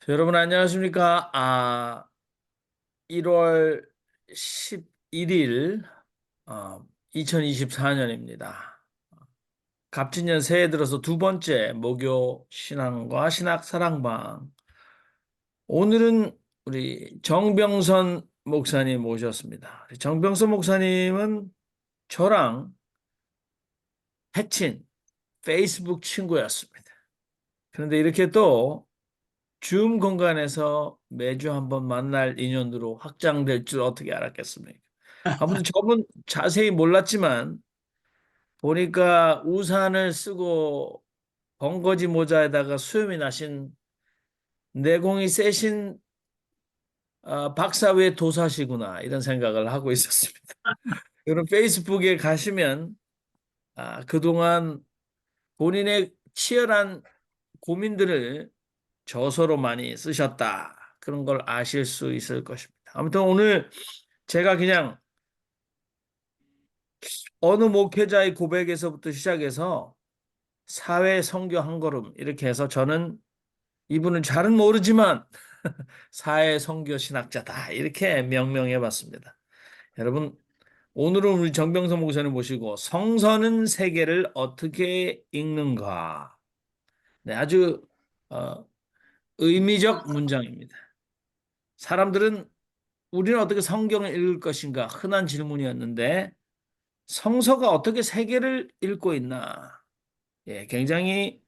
여러분 안녕하십니까? 1월 11일 2024년입니다. 갑진년 새해 들어서 두 번째 목요 신앙과 신학 사랑방. 오늘은 우리 정병선 목사님 모셨습니다. 정병선 목사님은 저랑 해친 페이스북 친구였습니다. 그런데 이렇게 또 줌 공간에서 매주 한번 만날 인연으로 확장될 줄 어떻게 알았겠습니까? 아무튼 저분 자세히 몰랐지만 보니까 우산을 쓰고 벙거지 모자에다가 수염이 나신 내공이 세신 박사회 도사시구나 이런 생각을 하고 있었습니다. 여러분 페이스북에 가시면 그동안 본인의 치열한 고민들을 저서로 많이 쓰셨다. 그런 걸 아실 수 있을 것입니다. 아무튼 오늘 제가 그냥 어느 목회자의 고백에서부터 시작해서 사회 성교 한 걸음 이렇게 해서 저는 이분은 잘은 모르지만 사회 성교 신학자다 이렇게 명명해 봤습니다. 여러분 오늘은 우리 정병선 목사님 모시고 성서는 세계를 어떻게 읽는가. 네, 아주 어, 의미적 문장입니다. 사람들은 우리는 어떻게 성경을 읽을 것인가 흔한 질문이었는데 성서가 어떻게 세계를 읽고 있나? 예, 굉장히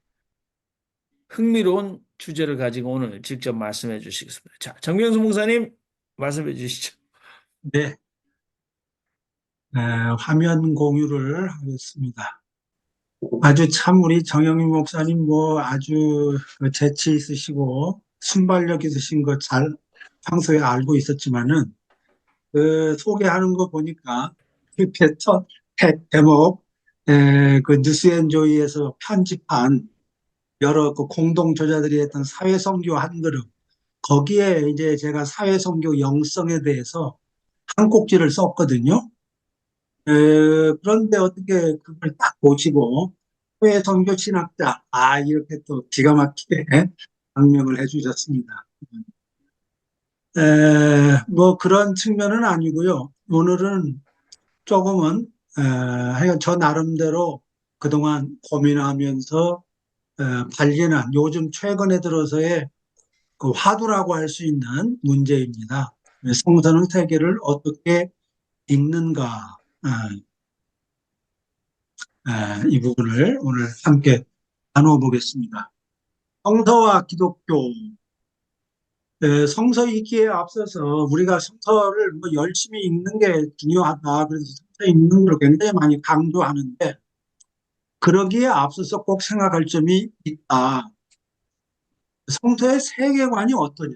흥미로운 주제를 가지고 오늘 직접 말씀해 주시겠습니다. 자, 정명수 목사님 말씀해 주시죠. 네, 화면 공유를 하겠습니다. 아주 참 우리 정영민 목사님 뭐 아주 재치 있으시고 순발력 있으신 거 잘 평소에 알고 있었지만은 그 소개하는 거 보니까 이렇게 첫 대목 그 뉴스앤조이에서 편집한 여러 그 공동 저자들이 했던 사회선교 한 그룹 거기에 이제 제가 사회선교 영성에 대해서 한 꼭지를 썼거든요. 그런데 어떻게 그걸 딱 보시고 회 선교 신학자 이렇게 또 기가 막히게 강명을 해주셨습니다. 뭐 그런 측면은 아니고요. 오늘은 조금은 하여간 저 나름대로 그동안 고민하면서 발견한 요즘 최근에 들어서의 그 화두라고 할 수 있는 문제입니다. 성서는 세계를 어떻게 읽는가? 이 부분을 오늘 함께 나누어 보겠습니다. 성서와 기독교, 성서 읽기에 앞서서 우리가 성서를 뭐 열심히 읽는 게 중요하다. 그래서 성서 읽는 걸 굉장히 많이 강조하는데, 그러기에 앞서서 꼭 생각할 점이 있다. 성서의 세계관이 어떠냐.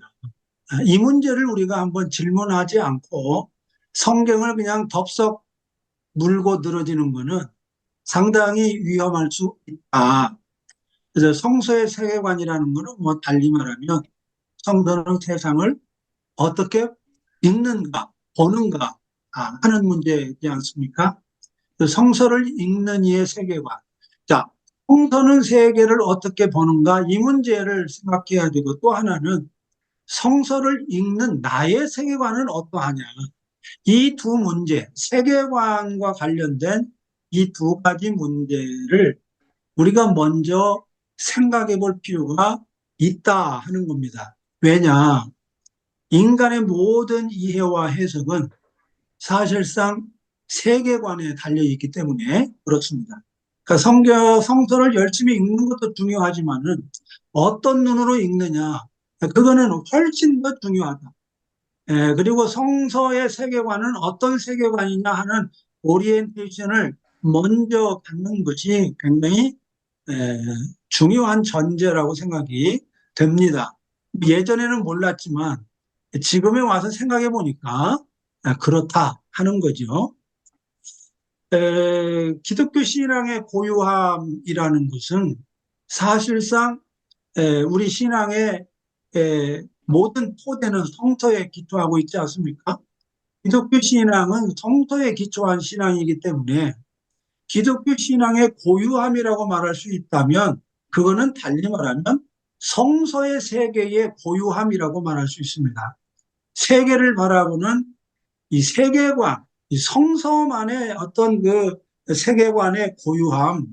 이 문제를 우리가 한번 질문하지 않고 성경을 그냥 덥석 물고 늘어지는 것은 상당히 위험할 수 있다. 그래서 성서의 세계관이라는 것은 뭐 달리 말하면 성서는 세상을 어떻게 읽는가, 보는가 하는 문제이지 않습니까? 그 성서를 읽는 이의 세계관. 자, 성서는 세계를 어떻게 보는가 이 문제를 생각해야 되고 또 하나는 성서를 읽는 나의 세계관은 어떠하냐. 이 두 문제, 세계관과 관련된 이 두 가지 문제를 우리가 먼저 생각해 볼 필요가 있다 하는 겁니다. 왜냐? 인간의 모든 이해와 해석은 사실상 세계관에 달려 있기 때문에 그렇습니다. 그러니까 성서를 열심히 읽는 것도 중요하지만은 어떤 눈으로 읽느냐, 그거는 훨씬 더 중요하다. 그리고 성서의 세계관은 어떤 세계관이냐 하는 오리엔테이션을 먼저 갖는 것이 굉장히 에, 중요한 전제라고 생각이 됩니다. 예전에는 몰랐지만 지금에 와서 생각해 보니까 그렇다 하는 거죠. 기독교 신앙의 고유함이라는 것은 사실상 우리 신앙의 모든 토대는 성서에 기초하고 있지 않습니까? 기독교 신앙은 성서에 기초한 신앙이기 때문에 기독교 신앙의 고유함이라고 말할 수 있다면 그거는 달리 말하면 성서의 세계의 고유함이라고 말할 수 있습니다. 세계를 바라보는 이 세계관, 이 성서만의 어떤 그 세계관의 고유함,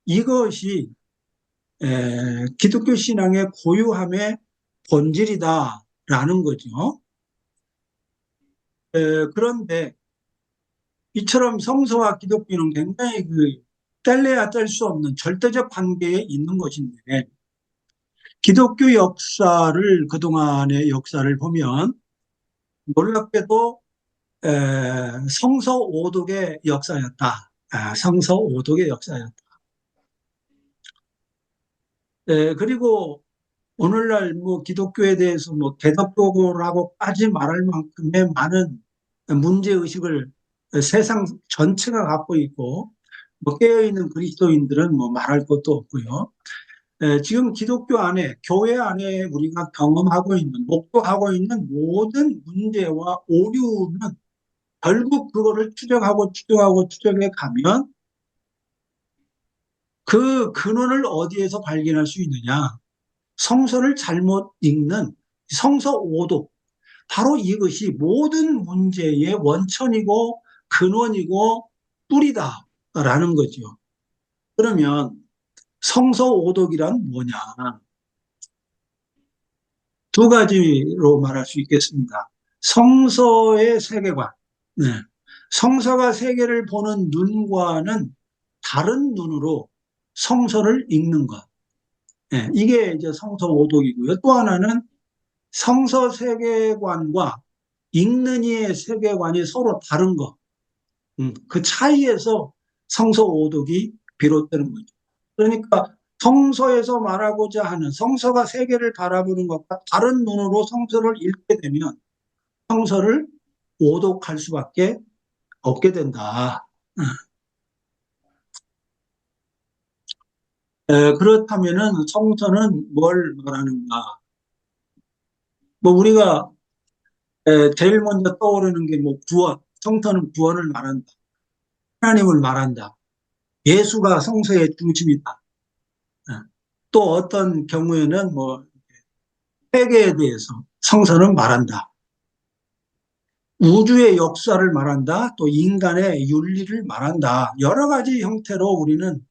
이것이 기독교 신앙의 고유함의 본질이다라는 거죠. 그런데 이처럼 성서와 기독교는 굉장히 그 뗄래야 뗄 수 없는 절대적 관계에 있는 것인데, 기독교 역사를, 그동안의 역사를 보면 놀랍게도 성서 오독의 역사였다. 성서 오독의 역사였다. 그리고 오늘날 뭐 기독교에 대해서 뭐 개독교라고까지 말할 만큼의 많은 문제의식을 세상 전체가 갖고 있고, 뭐 깨어있는 그리스도인들은 뭐 말할 것도 없고요. 지금 기독교 안에, 교회 안에 우리가 경험하고 있는, 목도하고 있는 모든 문제와 오류는 결국 그거를 추적해 가면 그 근원을 어디에서 발견할 수 있느냐? 성서를 잘못 읽는 성서 오독. 바로 이것이 모든 문제의 원천이고 근원이고 뿌리다라는 거죠. 그러면 성서 오독이란 뭐냐? 두 가지로 말할 수 있겠습니다. 성서의 세계관. 네. 성서가 세계를 보는 눈과는 다른 눈으로 성서를 읽는 것. 네. 이게 이제 성서 오독이고요. 또 하나는 성서 세계관과 읽는 이의 세계관이 서로 다른 것. 그 차이에서 성서 오독이 비롯되는 거죠. 그러니까 성서에서 말하고자 하는 성서가 세계를 바라보는 것과 다른 눈으로 성서를 읽게 되면 성서를 오독할 수밖에 없게 된다. 그렇다면은 성서는 뭘 말하는가? 뭐 우리가 제일 먼저 떠오르는 게 뭐 구원, 성서는 구원을 말한다. 하나님을 말한다. 예수가 성서의 중심이다. 또 어떤 경우에는 뭐 세계에 대해서 성서는 말한다. 우주의 역사를 말한다. 또 인간의 윤리를 말한다. 여러 가지 형태로 우리는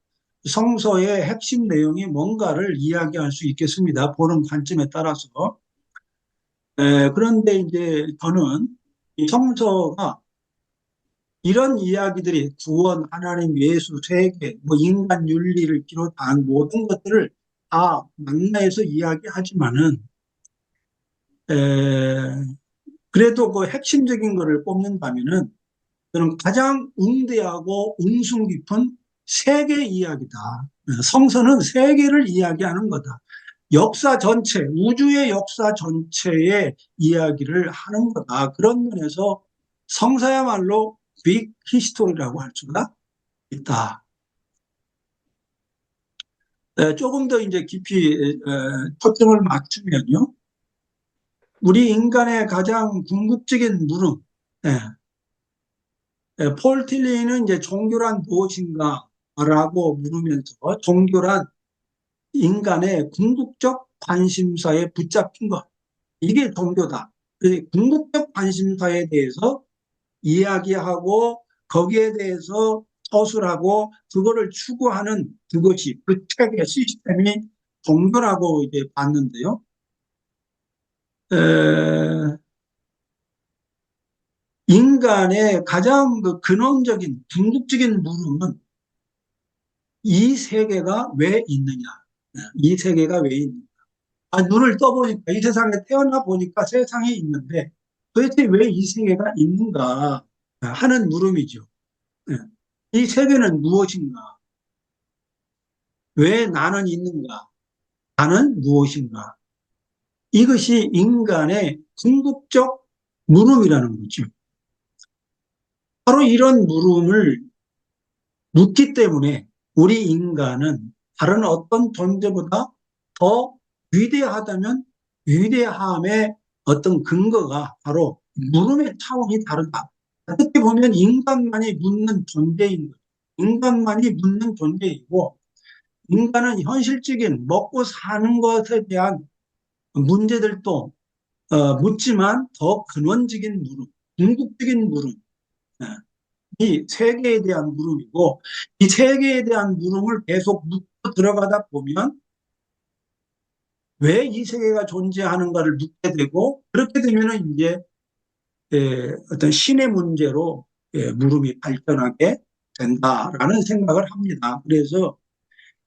성서의 핵심 내용이 뭔가를 이야기할 수 있겠습니다. 보는 관점에 따라서. 그런데 이제 저는 이 성서가 이런 이야기들이 구원, 하나님, 예수, 세계, 뭐 인간 윤리를 비롯한 모든 것들을 다 망라해서 이야기하지만은 그래도 그 핵심적인 것을 뽑는다면은 저는 가장 웅대하고 운송 깊은 세계 이야기다. 성서는 세계를 이야기하는 거다. 역사 전체, 우주의 역사 전체의 이야기를 하는 거다. 그런 면에서 성서야말로 빅 히스토리라고 할 수가 있다. 조금 더 이제 깊이 초점을 맞추면요. 우리 인간의 가장 궁극적인 물음, 예, 폴 틸리는 이제 종교란 무엇인가라고 물으면서 종교란 인간의 궁극적 관심사에 붙잡힌 것. 이게 종교다. 궁극적 관심사에 대해서 이야기하고 거기에 대해서 서술하고 그거를 추구하는 그것이 그 책의 시스템이 종교라고 이제 봤는데요. 에, 인간의 가장 그 근원적인 궁극적인 물음은 이 세계가 왜 있느냐? 이 세계가 왜 있느냐? 눈을 떠보니까 이 세상에 태어나 보니까 세상에 있는데 도대체 왜 이 세계가 있는가 하는 물음이죠. 예. 이 세계는 무엇인가? 왜 나는 있는가? 나는 무엇인가? 이것이 인간의 궁극적 물음이라는 거죠. 바로 이런 물음을 묻기 때문에 우리 인간은 다른 어떤 존재보다 더 위대하다면 위대함의 어떤 근거가 바로 물음의 차원이 다르다. 어떻게 보면 인간만이 묻는 존재인 거죠. 인간만이 묻는 존재이고 인간은 현실적인 먹고 사는 것에 대한 문제들도 묻지만 더 근원적인 물음, 궁극적인 물음, 예, 이 세계에 대한 물음이고 이 세계에 대한 물음을 계속 묻고 들어가다 보면 왜 이 세계가 존재하는가를 묻게 되고 그렇게 되면은 이제 어떤 신의 문제로 물음이 발전하게 된다라는 생각을 합니다. 그래서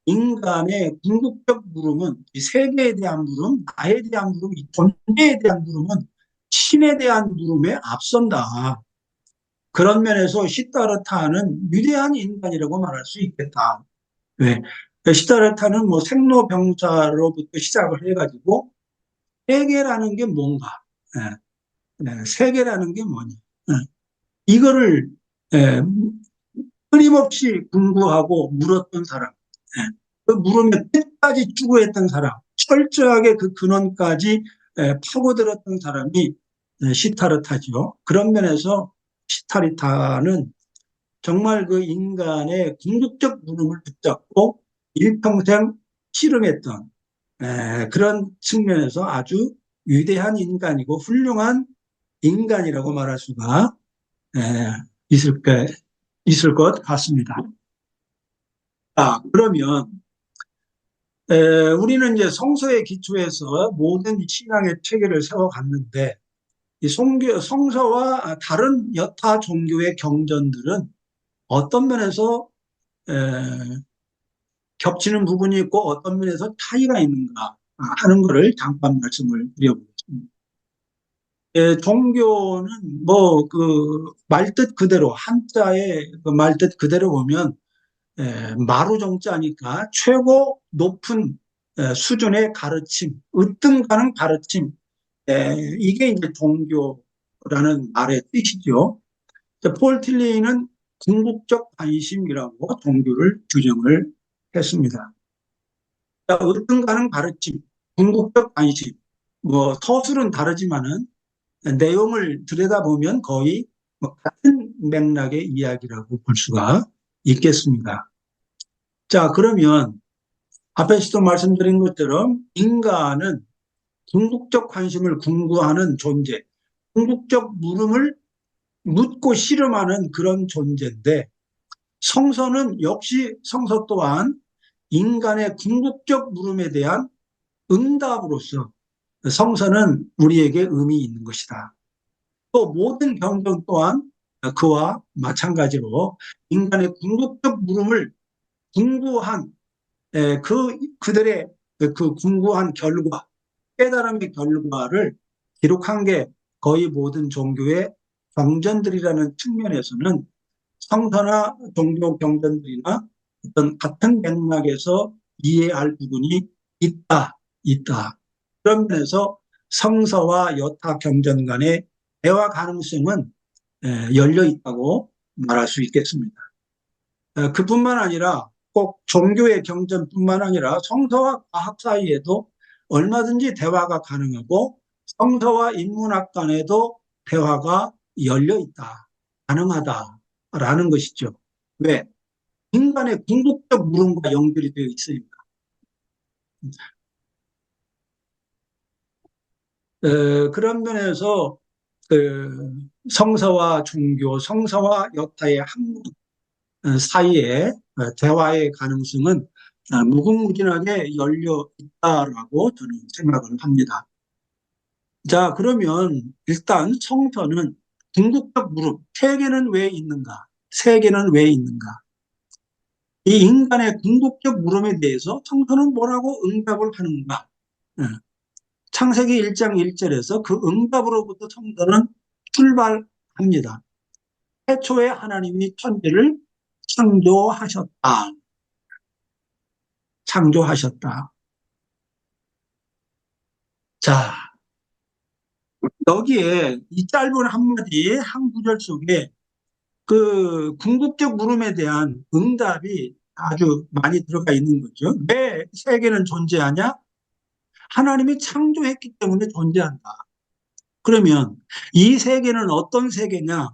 인간의 궁극적 물음은 이 세계에 대한 물음, 나에 대한 물음, 이 존재에 대한 물음은 신에 대한 물음에 앞선다. 그런 면에서 시타르타는 위대한 인간이라고 말할 수 있겠다. 왜? 시타르타는 뭐 생로병사로부터 시작을 해가지고 세계라는 게 뭔가, 세계라는 게 뭐냐, 이거를 예, 끊임없이 궁구하고 물었던 사람, 그 물으면 끝까지 추구했던 사람, 철저하게 그 근원까지 파고들었던 사람이 시타르타죠. 그런 면에서 시타르타는 정말 그 인간의 궁극적 물음을 붙잡고 일평생 씨름했던 그런 측면에서 아주 위대한 인간이고 훌륭한 인간이라고 말할 수가 에, 있을, 있을 것 같습니다. 그러면 우리는 이제 성서의 기초에서 모든 신앙의 체계를 세워갔는데 이 성서와 다른 여타 종교의 경전들은 어떤 면에서 에, 겹치는 부분이 있고 어떤 면에서 차이가 있는가 하는 것을 잠깐 말씀을 드려보겠습니다. 종교는 뭐 그 말뜻 그대로 한자의 그 말뜻 그대로 보면 마루정자니까 최고 높은 수준의 가르침, 으뜸가는 가르침, 이게 이제 종교라는 말의 뜻이죠. 폴 틸리는 궁극적 관심이라고 종교를 규정을 했습니다. 으뜸가는 가르침, 궁극적 관심, 뭐 서술은 다르지만은 내용을 들여다보면 거의 뭐 같은 맥락의 이야기라고 볼 수가 있겠습니다. 자, 그러면 앞에서도 말씀드린 것처럼 인간은 궁극적 관심을 궁구하는 존재, 궁극적 물음을 묻고 씨름하는 그런 존재인데 성서는 역시 성서 또한 인간의 궁극적 물음에 대한 응답으로서 성서는 우리에게 의미 있는 것이다. 또 모든 경전 또한 그와 마찬가지로 인간의 궁극적 물음을 궁구한 그들의 그 궁구한 결과, 깨달음의 결과를 기록한 게 거의 모든 종교의 경전들이라는 측면에서는 성서나 종교 경전들이나 어떤 같은 맥락에서 이해할 부분이 있다. 그런 면에서 성서와 여타 경전 간의 대화 가능성은 열려 있다고 말할 수 있겠습니다. 그뿐만 아니라 꼭 종교의 경전뿐만 아니라 성서와 과학 사이에도 얼마든지 대화가 가능하고 성서와 인문학 간에도 대화가 열려 있다. 가능하다라는 것이죠. 왜? 인간의 궁극적 물음과 연결이 되어 있으니까. 그런 면에서 그 성서와 종교, 성서와 여타의 학문 사이에 대화의 가능성은 무궁무진하게 열려 있다라고 저는 생각을 합니다. 자, 그러면 일단 성서는 궁극적 물음, 세계는 왜 있는가? 세계는 왜 있는가? 이 인간의 궁극적 물음에 대해서 성서는 뭐라고 응답을 하는가? 예, 창세기 1장 1절에서 그 응답으로부터 성서는 출발합니다. 태초에 하나님이 천지를 창조하셨다. 창조하셨다. 자, 여기에 이 짧은 한마디, 한 구절 속에 그 궁극적 물음에 대한 응답이 아주 많이 들어가 있는 거죠. 왜 세계는 존재하냐? 하나님이 창조했기 때문에 존재한다. 그러면 이 세계는 어떤 세계냐?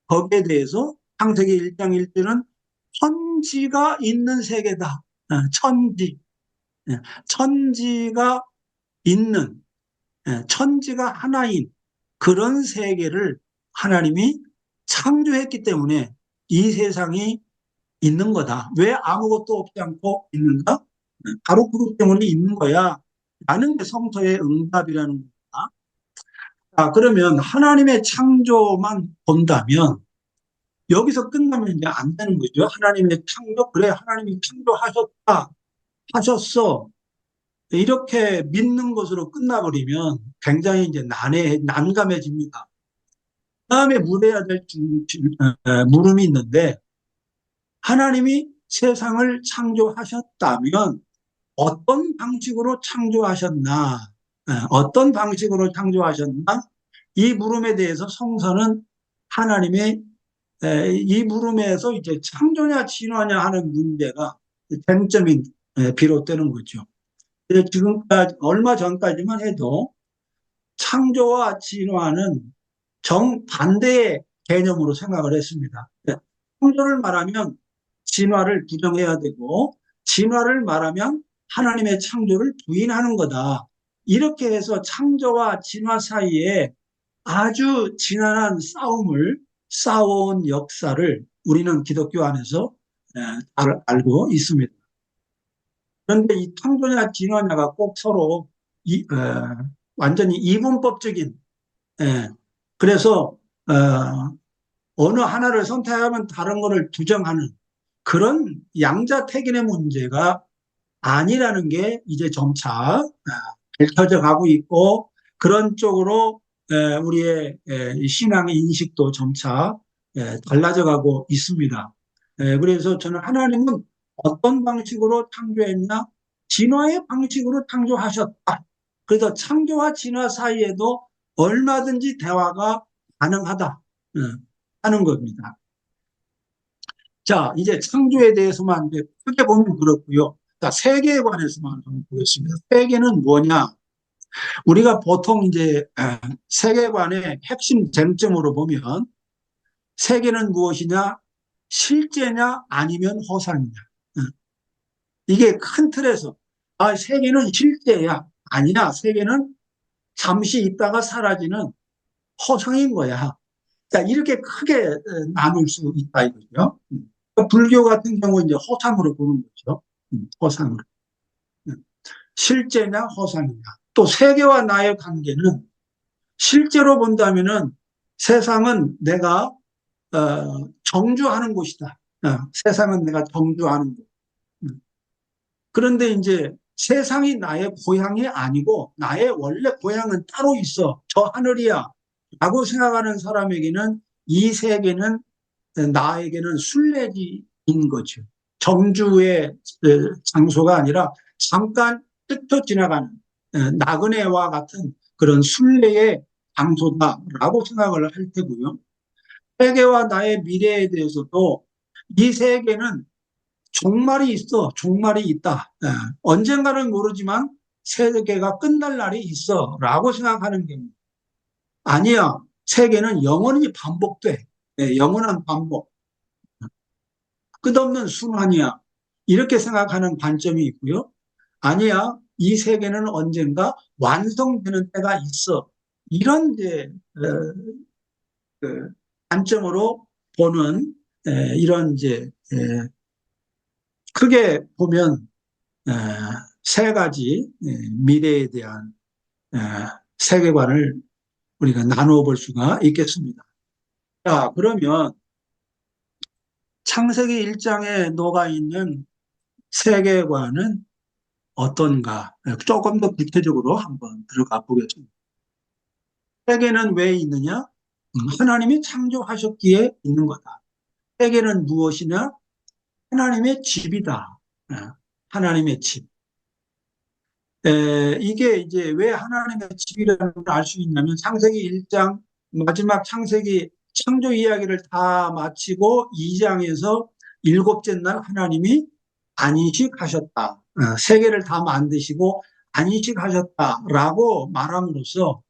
거기에 대해서 창세기 1장 1절은 천지가 있는 세계다. 천지, 천지가 있는, 천지가 하나인 그런 세계를 하나님이 창조했기 때문에 이 세상이 있는 거다. 왜 아무것도 없지 않고 있는가? 바로 그것 때문에 있는 거야. 라는 게 성서의 응답이라는 거다. 그러면 하나님의 창조만 본다면 여기서 끝나면 이제 안 되는 거죠. 하나님의 창조, 그래, 하나님이 창조하셨다, 하셨어. 이렇게 믿는 것으로 끝나버리면 굉장히 이제 난감해집니다. 다음에 물어야 될 물음이 있는데, 하나님이 세상을 창조하셨다면 어떤 방식으로 창조하셨나? 어떤 방식으로 창조하셨나? 이 물음에 대해서 성서는 하나님의 이 물음에서 이제 창조냐 진화냐 하는 문제가 쟁점이 비롯되는 거죠. 지금까지 얼마 전까지만 해도 창조와 진화는 정반대의 개념으로 생각을 했습니다. 창조를 말하면 진화를 부정해야 되고 진화를 말하면 하나님의 창조를 부인하는 거다. 이렇게 해서 창조와 진화 사이에 아주 지난한 싸움을 싸워온 역사를 우리는 기독교 안에서 알고 있습니다. 그런데 이 창조냐 진화냐가 꼭 서로 완전히 이분법적인, 그래서 어느 하나를 선택하면 다른 것을 부정하는 그런 양자택일의 문제가 아니라는 게 이제 점차 밝혀져 가고 있고, 그런 쪽으로 우리의 신앙의 인식도 점차 달라져 가고 있습니다. 그래서 저는 하나님은 어떤 방식으로 창조했냐? 진화의 방식으로 창조하셨다. 그래서 창조와 진화 사이에도 얼마든지 대화가 가능하다 하는 겁니다. 자, 이제 창조에 대해서만 이제 크게 보면 그렇고요. 자, 세계에 관해서만 한번 보겠습니다. 세계는 뭐냐? 우리가 보통 이제 세계관의 핵심 쟁점으로 보면 세계는 무엇이냐? 실제냐 아니면 허상이냐? 이게 큰 틀에서 세계는 실제야. 아니야. 세계는 잠시 있다가 사라지는 허상인 거야. 자, 이렇게 크게 나눌 수 있다 이거죠. 불교 같은 경우 이제 허상으로 보는 거죠. 허상으로. 실제냐 허상이냐. 또 세계와 나의 관계는 실제로 본다면은 세상은 내가 정주하는 곳이다. 세상은 내가 정주하는 곳. 그런데 이제 세상이 나의 고향이 아니고 나의 원래 고향은 따로 있어. 저 하늘이야. 라고 생각하는 사람에게는 이 세계는 나에게는 순례지인 거죠. 정주의 장소가 아니라 잠깐 스쳐 지나가는 나그네와 같은 그런 순례의 장소다라고 생각을 할 테고요. 세계와 나의 미래에 대해서도 이 세계는 종말이 있어, 종말이 있다. 언젠가는 모르지만 세계가 끝날 날이 있어라고 생각하는 게 아니야. 세계는 영원히 반복돼. 영원한 반복. 끝없는 순환이야. 이렇게 생각하는 관점이 있고요. 아니야. 이 세계는 언젠가 완성되는 때가 있어. 이런 이제 그 관점으로 보는 이런 이제 크게 보면 세 가지 미래에 대한 세계관을 우리가 나누어 볼 수가 있겠습니다. 자, 그러면 창세기 1장에 녹아 있는 세계관은 어떤가? 조금 더 구체적으로 한번 들어가 보겠습니다. 세계는 왜 있느냐? 하나님이 창조하셨기에 있는 거다. 세계는 무엇이냐? 하나님의 집이다. 하나님의 집. 이게 이제 왜 하나님의 집이라는 걸 알 수 있냐면 창세기 1장 마지막 창세기 창조 이야기를 다 마치고 2장에서 일곱째 날 하나님이 안식하셨다. 세계를 다 만드시고 안식하셨다라고 말함으로써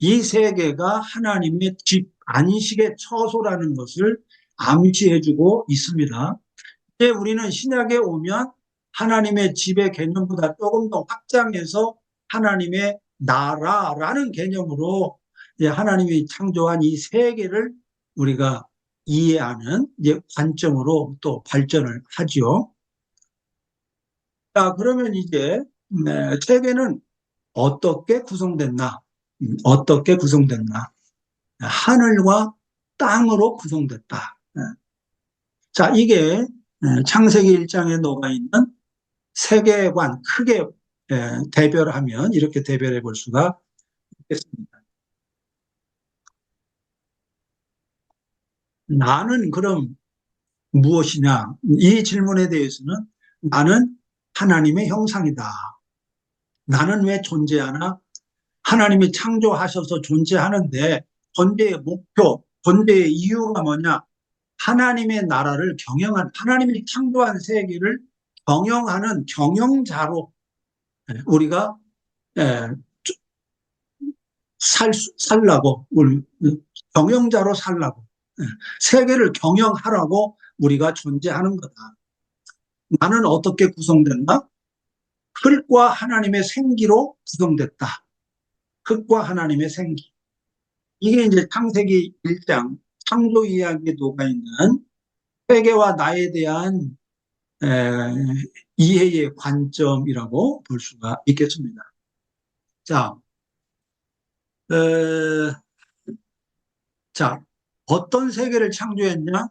이 세계가 하나님의 집, 안식의 처소라는 것을 암시해주고 있습니다. 이제 우리는 신약에 오면 하나님의 지배 개념보다 조금 더 확장해서 하나님의 나라라는 개념으로 이제 하나님이 창조한 이 세계를 우리가 이해하는 이제 관점으로 또 발전을 하죠. 자, 그러면 이제 세계는 어떻게 구성됐나? 어떻게 구성됐나? 하늘과 땅으로 구성됐다. 자, 이게 창세기 1장에 녹아 있는 세계관 크게 대별하면 이렇게 대별해 볼 수가 있겠습니다. 나는 그럼 무엇이냐? 이 질문에 대해서는 나는 하나님의 형상이다. 나는 왜 존재하나? 하나님이 창조하셔서 존재하는데 존재의 목표, 존재의 이유가 뭐냐? 하나님의 나라를 경영한, 하나님이 창조한 세계를 경영하는 경영자로 우리가 살라고, 우리 경영자로 살라고, 세계를 경영하라고 우리가 존재하는 거다. 나는 어떻게 구성됐나? 흙과 하나님의 생기로 구성됐다. 흙과 하나님의 생기. 이게 이제 창세기 1장 창조 이야기에 녹아있는 세계와 나에 대한 이해의 관점이라고 볼 수가 있겠습니다. 자, 자, 어떤 세계를 창조했냐?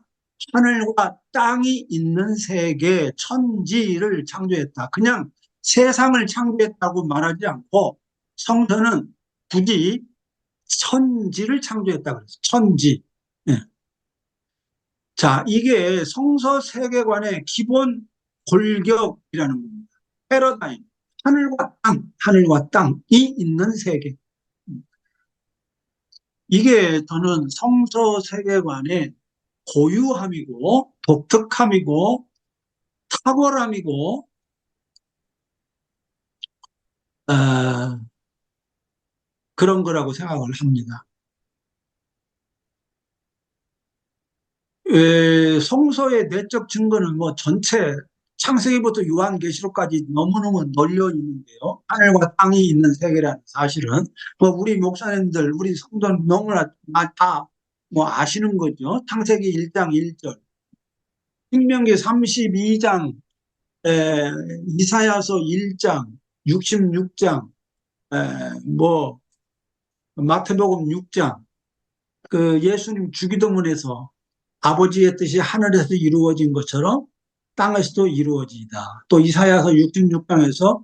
하늘과 땅이 있는 세계, 천지를 창조했다. 그냥 세상을 창조했다고 말하지 않고 성서는 굳이 천지를 창조했다 그랬어요. 천지. 예. 자, 이게 성서 세계관의 기본 골격이라는 겁니다. 패러다임. 하늘과 땅이 있는 세계. 이게 저는 성서 세계관의 고유함이고, 독특함이고, 탁월함이고, 어, 그런 거라고 생각을 합니다. 성서의 내적 증거는 뭐 전체 창세기부터 요한계시록까지 너무너무 널려 있는데요. 하늘과 땅이 있는 세계라는 사실은 뭐 우리 목사님들, 우리 성도는 너무나 다 뭐 아시는 거죠. 창세기 1장 1절, 신명기 32장, 이사야서 1장, 66장, 뭐 마태복음 6장, 그 예수님 주기도문에서 아버지의 뜻이 하늘에서 이루어진 것처럼 땅에서도 이루어지이다. 또 이사야서 66장에서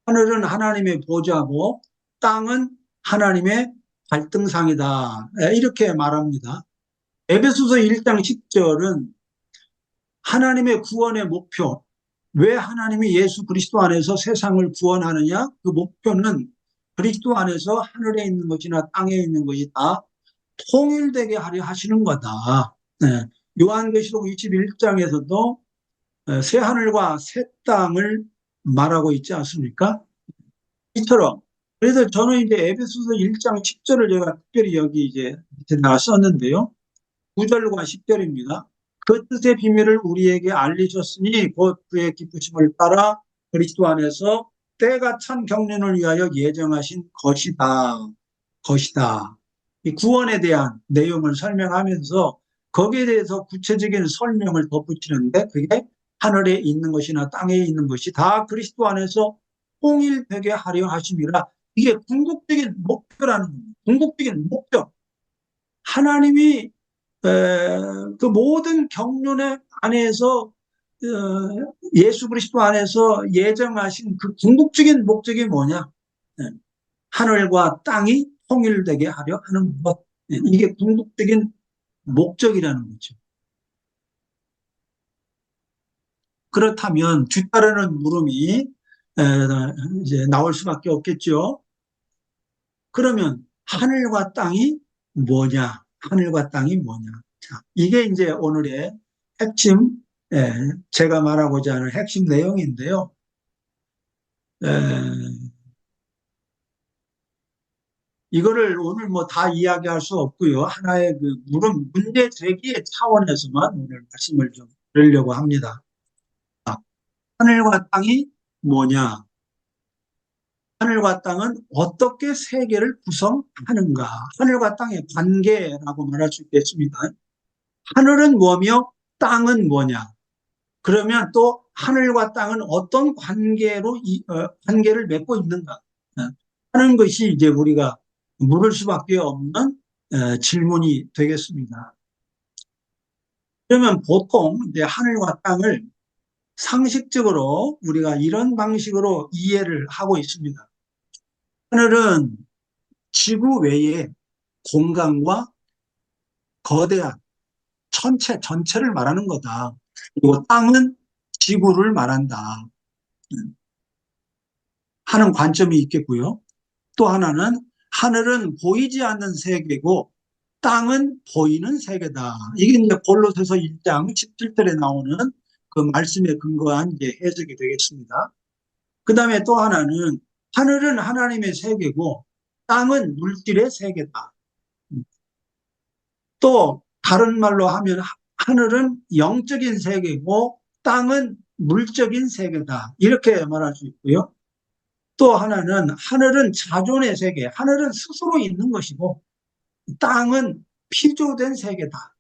하늘은 하나님의 보좌고 땅은 하나님의 발등상이다. 이렇게 말합니다. 에베소서 1장 10절은 하나님의 구원의 목표, 왜 하나님이 예수 그리스도 안에서 세상을 구원하느냐? 그 목표는 그리스도 안에서 하늘에 있는 것이나 땅에 있는 것이 다 통일되게 하려 하시는 거다. 네. 요한계시록 21장에서도 새 하늘과 새 땅을 말하고 있지 않습니까? 이처럼. 그래서 저는 이제 에베소서 1장 10절을 제가 특별히 여기 이제 밑에다가 썼는데요. 9절과 10절입니다. 그 뜻의 비밀을 우리에게 알리셨으니 곧 그의 기쁘심을 따라 그리스도 안에서 때가 찬 경륜을 위하여 예정하신 것이다. 것이다. 이 구원에 대한 내용을 설명하면서 거기에 대해서 구체적인 설명을 덧붙이는데 그게 하늘에 있는 것이나 땅에 있는 것이 다 그리스도 안에서 통일되게 하려 하심이라. 이게 궁극적인 목표라는 겁니다. 궁극적인 목표. 하나님이 그 모든 경륜의 안에서 예수 그리스도 안에서 예정하신 그 궁극적인 목적이 뭐냐? 하늘과 땅이 통일되게 하려 하는 것. 이게 궁극적인 목적이라는 거죠. 그렇다면 뒤따르는 물음이 이제 나올 수밖에 없겠죠. 그러면 하늘과 땅이 뭐냐? 하늘과 땅이 뭐냐? 자, 이게 이제 오늘의 핵심, 제가 말하고자 하는 핵심 내용인데요. 이거를 오늘 뭐 다 이야기할 수 없고요. 하나의 그 문제 제기의 차원에서만 오늘 말씀을 좀 드리려고 합니다. 하늘과 땅이 뭐냐? 하늘과 땅은 어떻게 세계를 구성하는가? 하늘과 땅의 관계라고 말할 수 있겠습니다. 하늘은 뭐며 땅은 뭐냐? 그러면 또 하늘과 땅은 어떤 관계를 맺고 있는가? 하는 것이 이제 우리가 물을 수밖에 없는 질문이 되겠습니다. 그러면 보통 이제 하늘과 땅을 상식적으로 우리가 이런 방식으로 이해를 하고 있습니다. 하늘은 지구 외의 공간과 거대한 전체를 말하는 거다. 그리고 땅은 지구를 말한다 하는 관점이 있겠고요. 또 하나는 하늘은 보이지 않는 세계고 땅은 보이는 세계다. 이게 이제 골로새서 1장 17절에 나오는 그 말씀에 근거한 이제 해석이 되겠습니다. 그 다음에 또 하나는 하늘은 하나님의 세계고 땅은 물질의 세계다. 또 다른 말로 하면 하늘은 영적인 세계고 땅은 물적인 세계다. 이렇게 말할 수 있고요. 또 하나는 하늘은 자존의 세계, 하늘은 스스로 있는 것이고 땅은 피조된 세계다.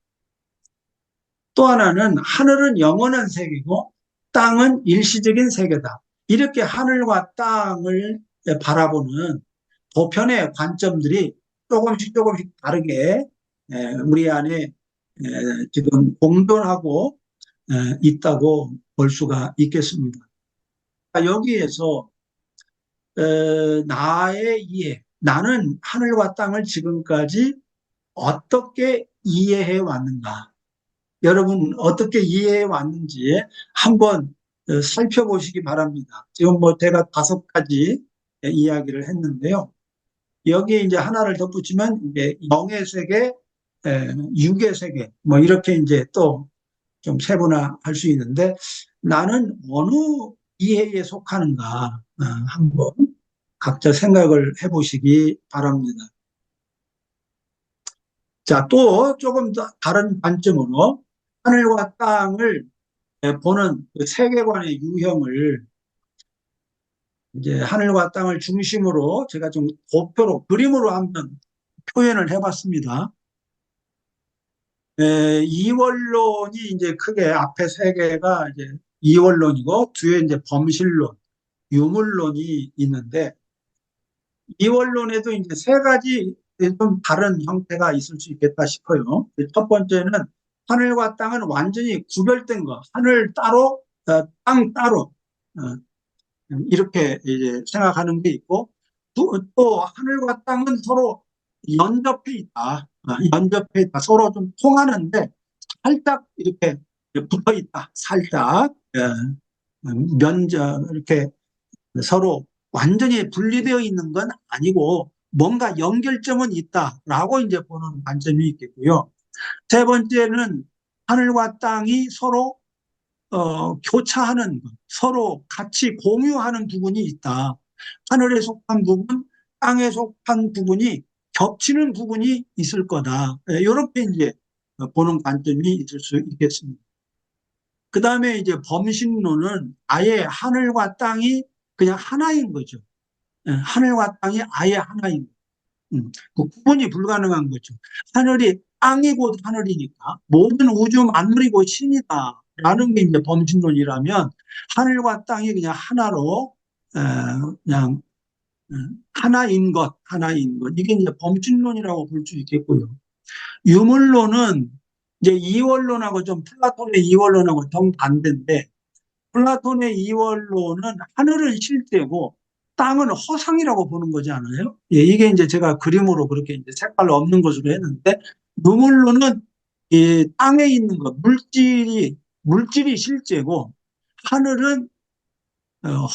또 하나는 하늘은 영원한 세계고 땅은 일시적인 세계다. 이렇게 하늘과 땅을 바라보는 보편의 관점들이 조금씩 다르게 우리 안에 지금 공존하고 있다고 볼 수가 있겠습니다. 여기에서 나의 이해, 나는 하늘과 땅을 지금까지 어떻게 이해해 왔는가? 여러분 어떻게 이해해 왔는지 한번 살펴보시기 바랍니다. 지금 뭐 제가 5가지 이야기를 했는데요. 여기에 이제 하나를 덧붙이면 이제 영의 세계, 육의 세계, 뭐 이렇게 이제 또 좀 세분화할 수 있는데 나는 어느 이해에 속하는가 한번 각자 생각을 해보시기 바랍니다. 자, 또 조금 더 다른 관점으로 하늘과 땅을 보는 그 세계관의 유형을 이제 하늘과 땅을 중심으로 제가 좀 도표로 그림으로 한번 표현을 해봤습니다. 이원론이 이제 크게 앞에 3개가 이제 이원론이고 뒤에 이제 범실론, 유물론이 있는데 이원론에도 이제 3가지 좀 다른 형태가 있을 수 있겠다 싶어요. 첫 번째는 하늘과 땅은 완전히 구별된 거, 하늘 따로, 땅 따로 이렇게 이제 생각하는 게 있고 또 하늘과 땅은 서로 연접해 있다. 연접해 있다. 서로 좀 통하는데 살짝 이렇게 붙어 있다. 살짝 면적 이렇게 서로 완전히 분리되어 있는 건 아니고 뭔가 연결점은 있다라고 이제 보는 관점이 있겠고요. 세 번째는 하늘과 땅이 서로 교차하는 것, 서로 같이 공유하는 부분이 있다. 하늘에 속한 부분, 땅에 속한 부분이 겹치는 부분이 있을 거다. 이렇게 이제 보는 관점이 있을 수 있겠습니다. 그 다음에 이제 범신론은 아예 하늘과 땅이 그냥 하나인 거죠. 하늘과 땅이 아예 하나인 거죠. 그 구분이 불가능한 거죠. 하늘이 땅이 곧 하늘이니까 모든 우주 만물이 곧 신이다. 라는 게 이제 범신론이라면 하늘과 땅이 그냥 하나로 그냥 하나인 것. 이게 이제 범신론이라고 볼 수 있겠고요. 유물론은 이제 이원론하고 좀 플라톤의 이원론하고 정반대인데 플라톤의 이원론은 하늘은 실제고 땅은 허상이라고 보는 거지 않아요? 예, 이게 이제 제가 그림으로 그렇게 이제 색깔로 없는 것으로 했는데 유물론은 이 땅에 있는 것, 물질이 실제고 하늘은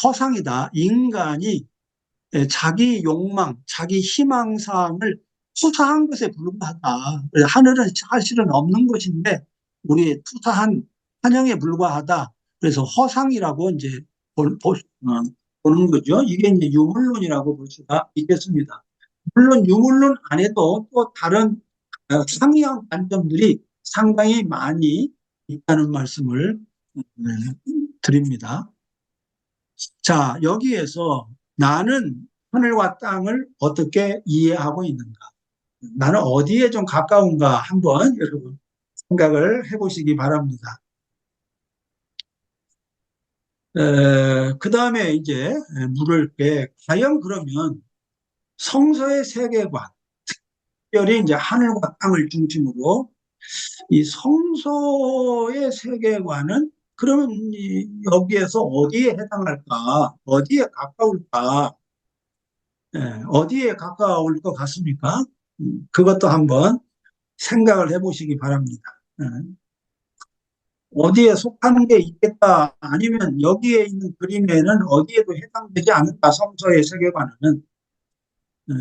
허상이다. 인간이 자기 욕망, 자기 희망사항을 투사한 것에 불과하다. 하늘은 사실은 없는 것인데 우리의 투사한 환영에 불과하다. 그래서 허상이라고 이제 보는 거죠. 이게 이제 유물론이라고 볼 수가 있겠습니다. 물론 유물론 안에도 또 다른 상이한 관점들이 상당히 많이 있다는 말씀을 드립니다. 자, 여기에서 나는 하늘과 땅을 어떻게 이해하고 있는가? 나는 어디에 좀 가까운가 한번 여러분 생각을 해보시기 바랍니다. 그 다음에 이제 물을 게 과연 그러면 성서의 세계관, 특별히 이제 하늘과 땅을 중심으로 이 성서의 세계관은 그러면 여기에서 어디에 해당할까? 어디에 가까울까? 어디에 가까울 것 같습니까? 그것도 한번 생각을 해보시기 바랍니다. 예, 어디에 속하는 게 있겠다, 아니면 여기에 있는 그림에는 어디에도 해당되지 않을까, 성서의 세계관은. 예,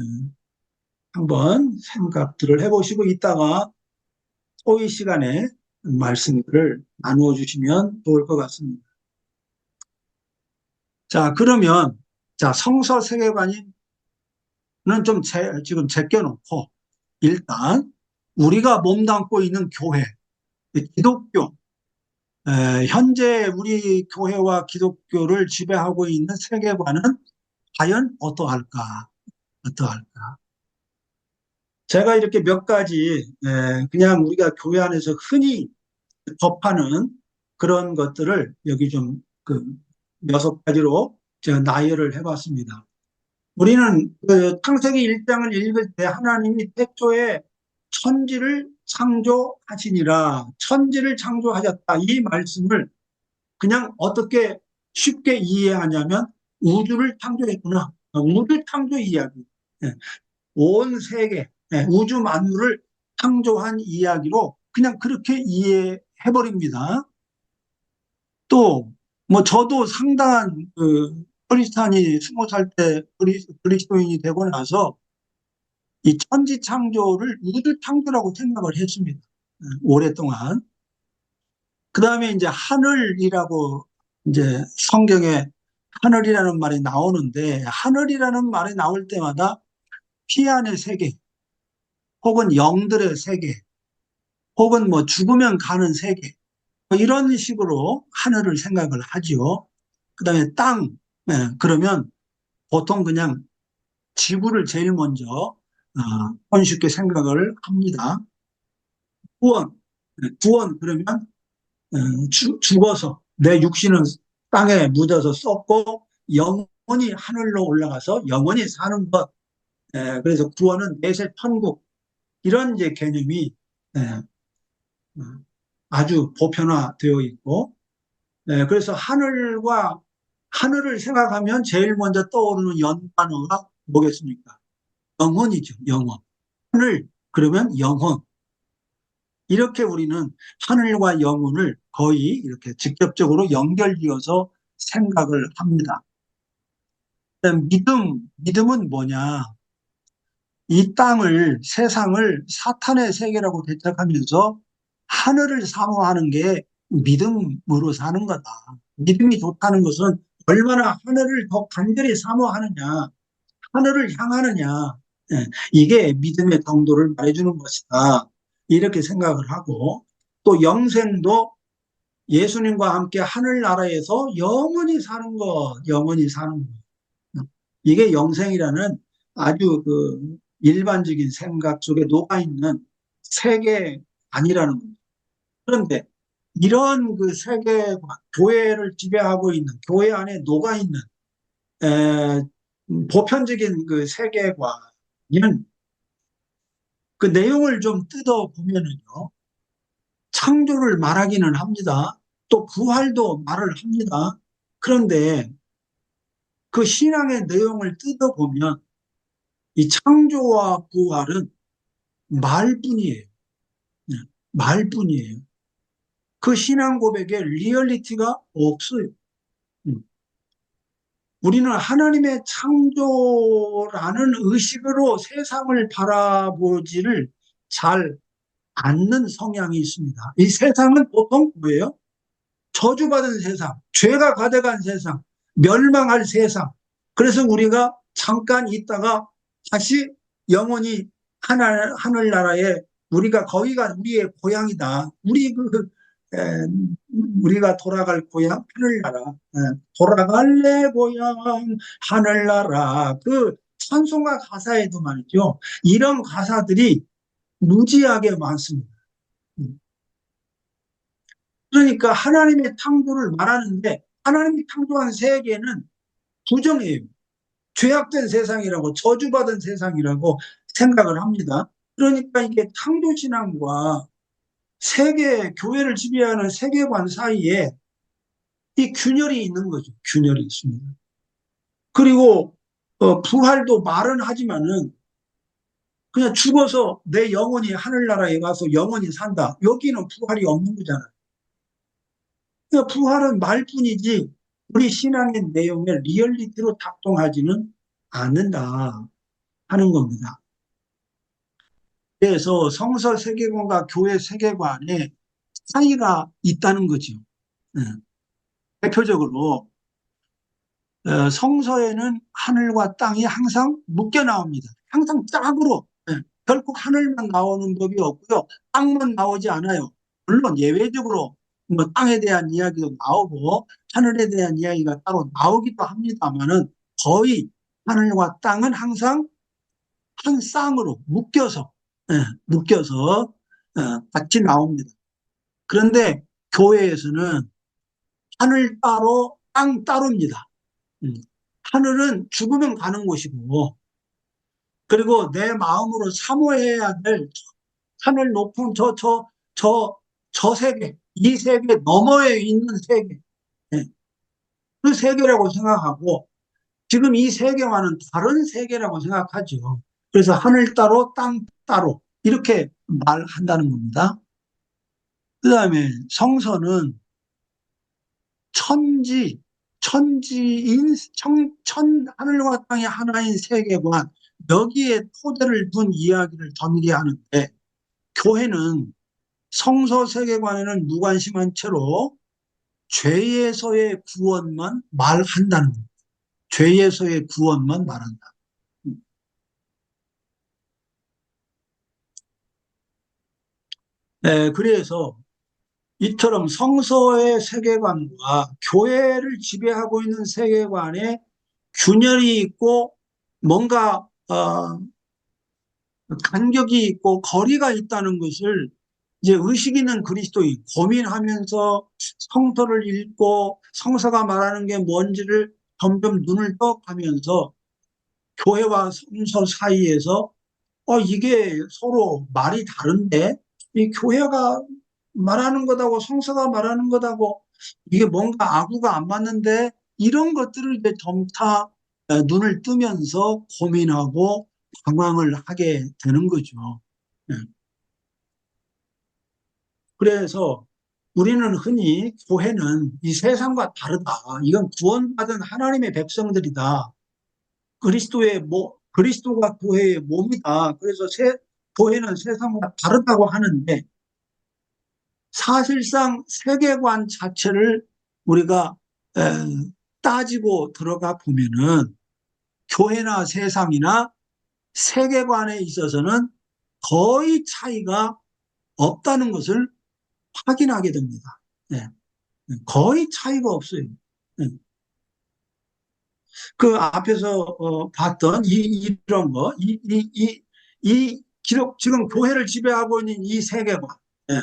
한번 생각들을 해보시고 이따가 토의 시간에 말씀들을 나누어 주시면 좋을 것 같습니다. 자, 그러면 자, 성서 세계관은 좀 지금 제껴놓고 일단 우리가 몸담고 있는 교회, 기독교, 현재 우리 교회와 기독교를 지배하고 있는 세계관은 과연 어떠할까? 어떠할까? 제가 이렇게 몇 가지 그냥 우리가 교회 안에서 흔히 접하는 그런 것들을 여기 좀 그 6가지로 제가 나열을 해봤습니다. 우리는 그 창세기 1장을 읽을 때 하나님이 태초에 천지를 창조하시니라, 천지를 창조하셨다, 이 말씀을 그냥 어떻게 쉽게 이해하냐면 우주를 창조했구나, 우주 창조 이야기, 예, 온 세계, 우주 만물을 창조한 이야기로 그냥 그렇게 이해해버립니다. 또 뭐 저도 상당한 그 크리스찬이 20살 때 그리스도인이 되고 나서 이 천지 창조를 우주 창조라고 생각을 했습니다. 오랫동안. 그 다음에 이제 하늘이라고, 이제 성경에 하늘이라는 말이 나오는데, 하늘이라는 말이 나올 때마다 피안의 세계, 혹은 영들의 세계, 혹은 뭐 죽으면 가는 세계, 뭐 이런 식으로 하늘을 생각을 하지요. 그 다음에 땅, 그러면 보통 그냥 지구를 제일 먼저 손쉽게 생각을 합니다. 구원, 구원 그러면 죽어서 내 육신은 땅에 묻어서 썩고 영원히 하늘로 올라가서 영원히 사는 것. 그래서 구원은 내세 천국, 이런 이제 개념이 아주 보편화되어 있고, 그래서 하늘을 생각하면 제일 먼저 떠오르는 단어가 뭐겠습니까? 영혼이죠, 영혼. 하늘 그러면 영혼. 이렇게 우리는 하늘과 영혼을 거의 이렇게 직접적으로 연결지어서 생각을 합니다. 믿음은 뭐냐? 이 땅을, 세상을 사탄의 세계라고 대적하면서 하늘을 사모하는 게 믿음으로 사는 거다. 믿음이 좋다는 것은 얼마나 하늘을 더 간절히 사모하느냐, 하늘을 향하느냐, 이게 믿음의 정도를 말해주는 것이다. 이렇게 생각을 하고, 또 영생도 예수님과 함께 하늘나라에서 영원히 사는 것, 영원히 사는 것. 이게 영생이라는 아주 그 일반적인 생각 속에 녹아있는 세계 아니라는 겁니다. 그런데 이런 그 세계관, 교회를 지배하고 있는, 교회 안에 녹아있는 보편적인 그 세계관은 그 내용을 좀 뜯어보면은요, 창조를 말하기는 합니다. 또 부활도 말을 합니다. 그런데 그 신앙의 내용을 뜯어보면 이 창조와 부활은 말뿐이에요. 네, 말뿐이에요. 그 신앙 고백에 리얼리티가 없어요. 음. 우리는 하나님의 창조라는 의식으로 세상을 바라보지를 잘 않는 성향이 있습니다. 이 세상은 보통 뭐예요? 저주받은 세상, 죄가 가득한 세상, 멸망할 세상. 그래서 우리가 잠깐 있다가 다시 영원히 하늘나라에, 우리가 거기가 우리의 고향이다. 우리 우리가 돌아갈 고향 하늘나라. 돌아갈래 고향 하늘나라. 그 찬송가 가사에도 말이죠. 이런 가사들이 무지하게 많습니다. 그러니까 하나님의 창조를 말하는데 하나님이 창조한 세계는 부정이에요. 죄악된 세상이라고 저주받은 세상이라고 생각을 합니다. 그러니까 이게 창조신앙과 세계, 교회를 지배하는 세계관 사이에 이 균열이 있는 거죠. 균열이 있습니다. 그리고 부활도 말은 하지만은 그냥 죽어서 내 영혼이 하늘나라에 가서 영원히 산다. 여기는 부활이 없는 거잖아요. 그러니까 부활은 말뿐이지 우리 신앙의 내용에 리얼리티로 작동하지는 않는다 하는 겁니다. 그래서 성서 세계관과 교회 세계관에 차이가 있다는 거죠. 대표적으로 성서에는 하늘과 땅이 항상 묶여 나옵니다. 항상 짝으로. 결국 하늘만 나오는 법이 없고요. 땅만 나오지 않아요. 물론 예외적으로 뭐 땅에 대한 이야기도 나오고 하늘에 대한 이야기가 따로 나오기도 합니다만은 거의 하늘과 땅은 항상 한 쌍으로 묶여서 같이 나옵니다. 그런데 교회에서는 하늘 따로 땅 따로입니다. 하늘은 죽으면 가는 곳이고, 그리고 내 마음으로 사모해야 될 하늘 높은 저 세계, 이 세계 너머에 있는 세계, 예, 그 세계라고 생각하고, 지금 이 세계와는 다른 세계라고 생각하죠. 그래서 하늘 따로 땅 따로 이렇게 말한다는 겁니다. 그 다음에 성서는 천지, 하늘과 땅이 하나인 세계관, 여기에 토대를 둔 이야기를 전개하는데, 교회는 성서 세계관에는 무관심한 채로 죄에서의 구원만 말한다는 겁니다. 죄에서의 구원만 말한다. 그래서 이처럼 성서의 세계관과 교회를 지배하고 있는 세계관에 균열이 있고 뭔가 간격이 있고 거리가 있다는 것을 이제 의식 있는 그리스도인 고민하면서 성서를 읽고 성서가 말하는 게 뭔지를 점점 눈을 떠가면서 교회와 성서 사이에서 이게 서로 말이 다른데 이 교회가 말하는 것하고 성서가 말하는 것하고 이게 뭔가 아구가 안 맞는데 이런 것들을 이제 점차 눈을 뜨면서 고민하고 방황을 하게 되는 거죠. 예. 그래서 우리는 흔히 교회는 이 세상과 다르다. 이건 구원받은 하나님의 백성들이다. 그리스도가 교회의 몸이다. 그래서 교회는 세상과 다르다고 하는데 사실상 세계관 자체를 우리가 에, 따지고 들어가 보면은 교회나 세상이나 세계관에 있어서는 거의 차이가 없다는 것을 확인하게 됩니다. 네. 거의 차이가 없어요. 네. 그 앞에서 봤던 이런 거, 이 기록, 지금 교회를 지배하고 있는 이 세계관, 네.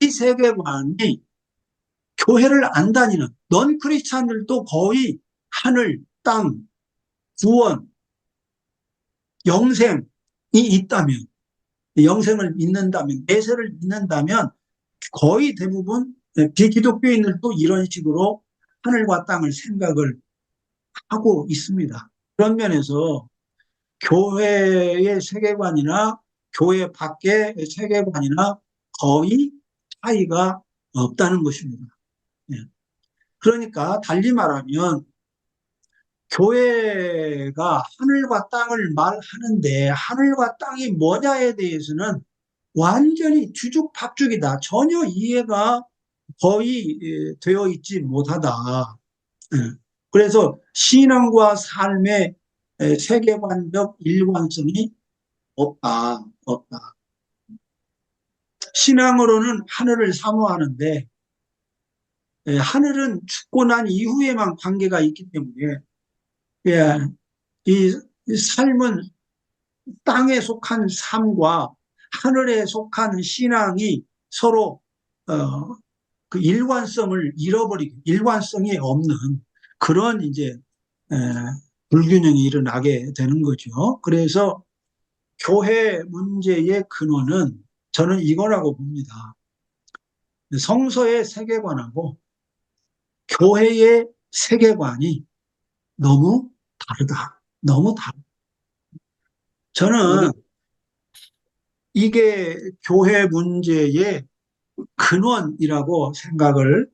이 세계관이 교회를 안 다니는 넌 크리스찬들도 거의 하늘, 땅, 구원, 영생이 있다면, 영생을 믿는다면, 내세를 믿는다면 거의 대부분 비기독교인들도 이런 식으로 하늘과 땅을 생각을 하고 있습니다. 그런 면에서 교회의 세계관이나 교회 밖의 세계관이나 거의 차이가 없다는 것입니다. 예. 그러니까 달리 말하면 교회가 하늘과 땅을 말하는데 하늘과 땅이 뭐냐에 대해서는 완전히 뒤죽박죽이다. 전혀 이해가 거의 되어 있지 못하다. 그래서 신앙과 삶의 세계관적 일관성이 없다. 신앙으로는 하늘을 사모하는데 하늘은 죽고 난 이후에만 관계가 있기 때문에, 예, 이 삶은 땅에 속한 삶과 하늘에 속한 신앙이 서로 그 일관성이 없는 그런 이제 에, 불균형이 일어나게 되는 거죠. 그래서 교회 문제의 근원은 저는 이거라고 봅니다. 성서의 세계관하고 교회의 세계관이 너무 다르다. 너무 다르다. 우리 저는 이게 교회 문제의 근원이라고 생각을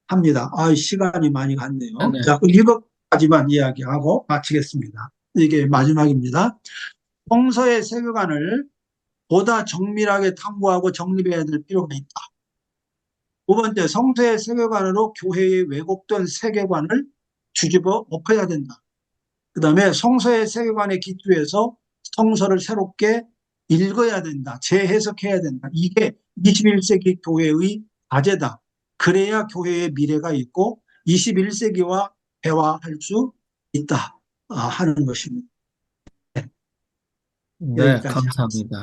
합니다. 시간이 많이 갔네요. 네. 자, 이것까지만 이야기하고 마치겠습니다. 이게 마지막입니다. 성서의 세계관을 보다 정밀하게 탐구하고 정립해야 될 필요가 있다. 두 번째, 성서의 세계관으로 교회의 왜곡된 세계관을 뒤집어 엎어야 된다. 그 다음에 성서의 세계관에 기초해서 성서를 새롭게 읽어야 된다. 재해석해야 된다. 이게 21세기 교회의 과제다. 그래야 교회의 미래가 있고 21세기와 대화할 수 있다. 하는 것입니다. 네, 여기까지 하겠습니다. 감사합니다.